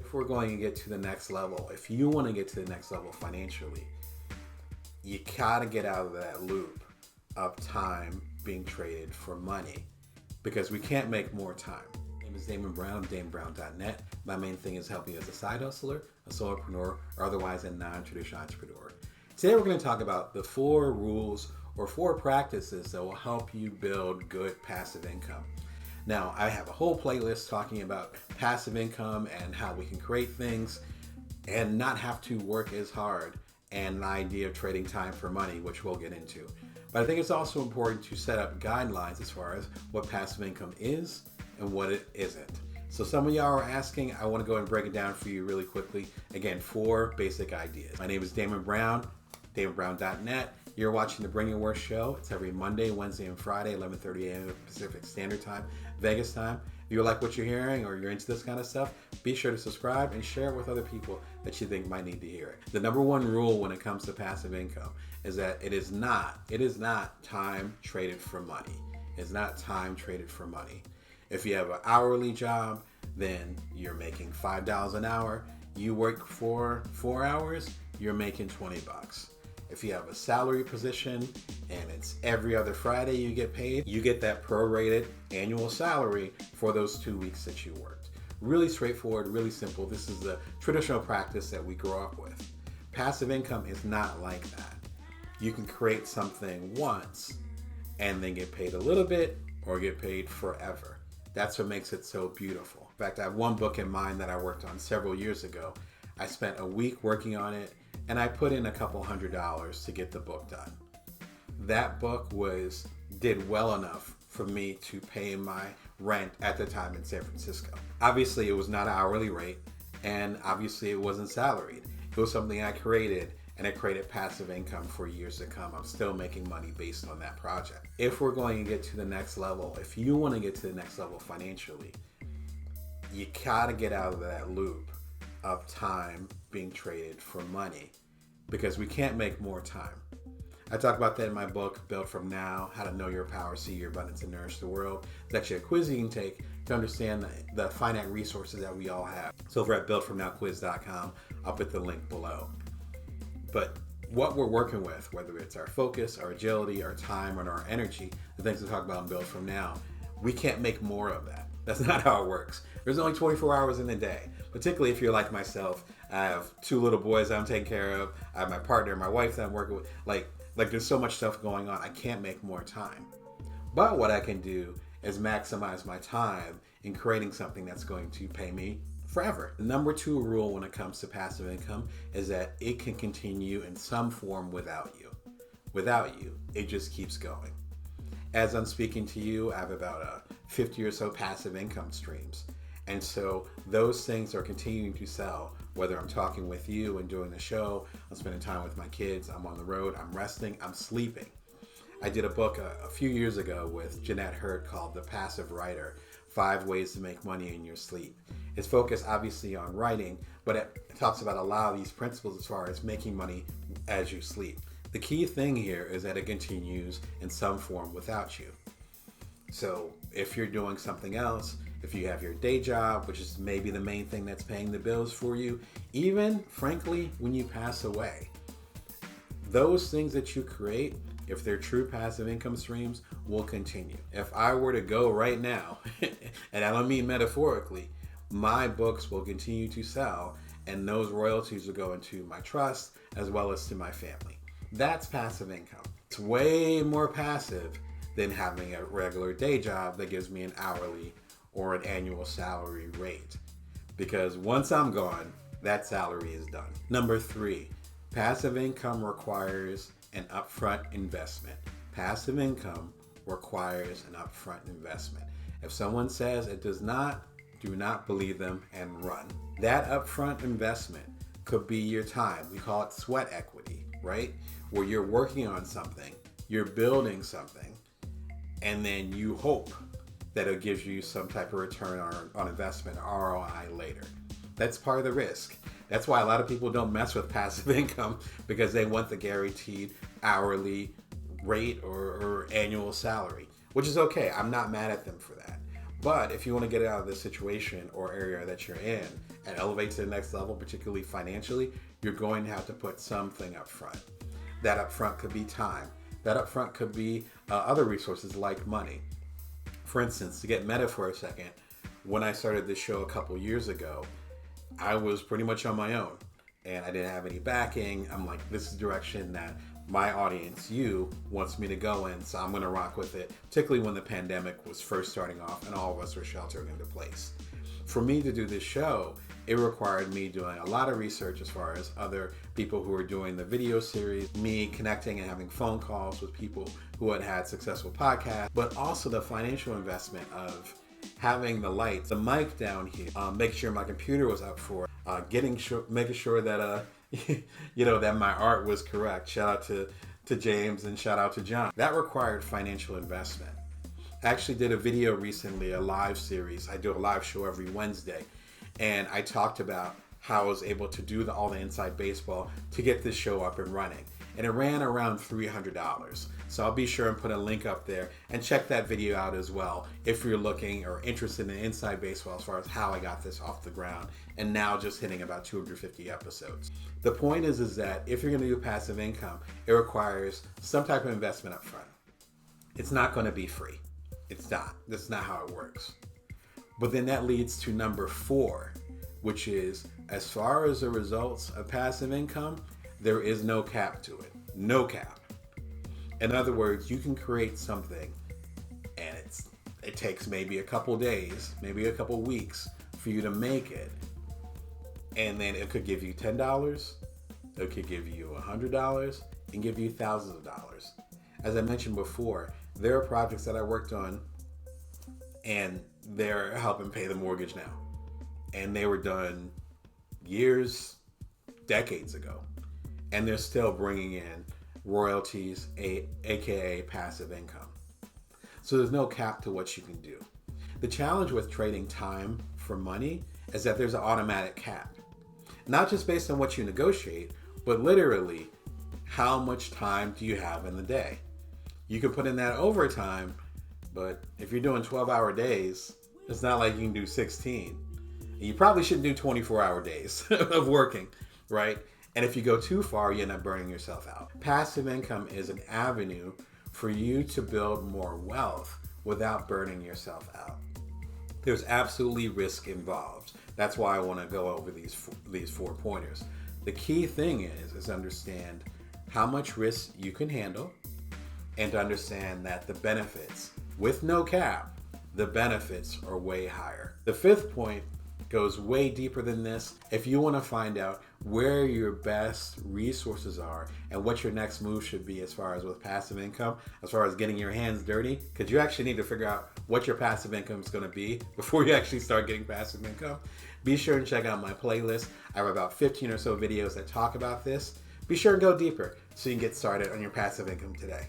If we're going to get to the next level, if you want to get to the next level financially, you gotta get out of that loop of time being traded for money, because we can't make more time. My name is Damon Brown of DamonBrown.net. My main thing is helping you as a side hustler, a solopreneur, or otherwise a non-traditional entrepreneur. Today we're going to talk about the 4 rules or 4 practices that will help you build good passive income. Now, I have a whole playlist talking about passive income and how we can create things and not have to work as hard, and an idea of trading time for money, which we'll get into. But I think it's also important to set up guidelines as far as what passive income is and what it isn't. So some of y'all are asking, I want to go ahead and break it down for you really quickly. Again, 4 basic ideas. My name is Damon Brown, DamonBrown.net. You're watching the Bring Your Worth show. It's every Monday, Wednesday, and Friday, 11:30 a.m. Pacific Standard Time, Vegas time. If you like what you're hearing or you're into this kind of stuff, be sure to subscribe and share it with other people that you think might need to hear it. The number one rule when it comes to passive income is that it is not time traded for money. It's not time traded for money. If you have an hourly job, then you're making $5 an hour. You work for 4 hours, you're making $20. If you have a salary position and it's every other Friday you get paid, you get that prorated annual salary for those 2 weeks that you worked. Really straightforward, really simple. This is the traditional practice that we grow up with. Passive income is not like that. You can create something once and then get paid a little bit or get paid forever. That's what makes it so beautiful. In fact, I have one book in mind that I worked on several years ago. I spent a week working on it, and I put in a couple $100s to get the book done. That book did well enough for me to pay my rent at the time in San Francisco. Obviously, it was not an hourly rate, and obviously it wasn't salaried. It was something I created, and it created passive income for years to come. I'm still making money based on that project. If we're going to get to the next level, if you want to get to the next level financially, you gotta get out of that loop of time being traded for money, because we can't make more time. I talk about that in my book, Built From Now, How to Know Your Power, See Your Abundance, and Nourish the World. It's actually a quiz you can take to understand the finite resources that we all have. So over at builtfromnowquiz.com, I'll put the link below. But what we're working with, whether it's our focus, our agility, our time, or our energy, the things we talk about in Built From Now, we can't make more of that. That's not how it works. There's only 24 hours in a day, particularly if you're like myself. I have 2 little boys I'm taking care of. I have my partner, my wife that I'm working with. Like there's so much stuff going on. I can't make more time. But what I can do is maximize my time in creating something that's going to pay me forever. The number 2 rule when it comes to passive income is that it can continue in some form without you. Without you, it just keeps going. As I'm speaking to you, I have about 50 or so passive income streams. And so those things are continuing to sell, whether I'm talking with you and doing the show, I'm spending time with my kids, I'm on the road, I'm resting, I'm sleeping. I did a book a few years ago with Jeanette Hurt called The Passive Writer, 5 Ways to Make Money in Your Sleep. It's focused obviously on writing, but it talks about a lot of these principles as far as making money as you sleep. The key thing here is that it continues in some form without you. So if you're doing something else, if you have your day job, which is maybe the main thing that's paying the bills for you, even frankly, when you pass away, those things that you create, if they're true passive income streams, will continue. If I were to go right now, and I don't mean metaphorically, my books will continue to sell, and those royalties will go into my trust as well as to my family. That's passive income. It's way more passive than having a regular day job that gives me an hourly or an annual salary rate. Because once I'm gone, that salary is done. Number 3, passive income requires an upfront investment. Passive income requires an upfront investment. If someone says it does not, do not believe them and run. That upfront investment could be your time. We call it sweat equity, right? Where you're working on something, you're building something, and then you hope that it gives you some type of return on investment, ROI, later. That's part of the risk. That's why a lot of people don't mess with passive income, because they want the guaranteed hourly rate or annual salary, which is okay. I'm not mad at them for that. But if you want to get out of this situation or area that you're in and elevate to the next level, particularly financially, you're going to have to put something up front. That up front could be time. That up front could be other resources like money. For instance, to get meta for a second, when I started this show a couple years ago, I was pretty much on my own and I didn't have any backing. I'm like, this is the direction that my audience, you, wants me to go in, so I'm going to rock with it, particularly when the pandemic was first starting off and all of us were sheltering into place. For me to do this show, it required me doing a lot of research as far as other people who were doing the video series, me connecting and having phone calls with people who had had successful podcasts, but also the financial investment of having the lights, the mic down here, making sure my computer was up for it, making sure that that my art was correct. Shout out to James and shout out to John. That required financial investment. I actually did a video recently, a live series. I do a live show every Wednesday, and I talked about how I was able to do all the inside baseball to get this show up and running. And it ran around $300. So I'll be sure and put a link up there and check that video out as well if you're looking or interested in inside baseball as far as how I got this off the ground and now just hitting about 250 episodes. The point is that if you're going to do passive income, it requires some type of investment up front. It's not going to be free. It's not. That's not how it works. But then that leads to number 4, which is as far as the results of passive income, there is no cap to it. No cap. In other words, you can create something and it takes maybe a couple days, maybe a couple weeks for you to make it. And then it could give you $10, it could give you $100, and give you thousands of dollars. As I mentioned before, there are projects that I worked on and they're helping pay the mortgage now. And they were done years, decades ago. And they're still bringing in royalties, aka passive income. So there's no cap to what you can do. The challenge with trading time for money is that there's an automatic cap. Not just based on what you negotiate, but literally how much time do you have in the day? You can put in that overtime, but if you're doing 12-hour days, it's not like you can do 16. And you probably shouldn't do 24-hour days of working, right? And if you go too far, you end up burning yourself out. Passive income is an avenue for you to build more wealth without burning yourself out. There's absolutely risk involved. That's why I want to go over these 4 pointers. The key thing is understand how much risk you can handle and to understand that the benefits, with no cap, the benefits are way higher. The 5th point goes way deeper than this. If you want to find out where your best resources are and what your next move should be as far as with passive income, as far as getting your hands dirty, because you actually need to figure out what your passive income is going to be before you actually start getting passive income, be sure and check out my playlist. I have about 15 or so videos that talk about this. Be sure and go deeper so you can get started on your passive income today.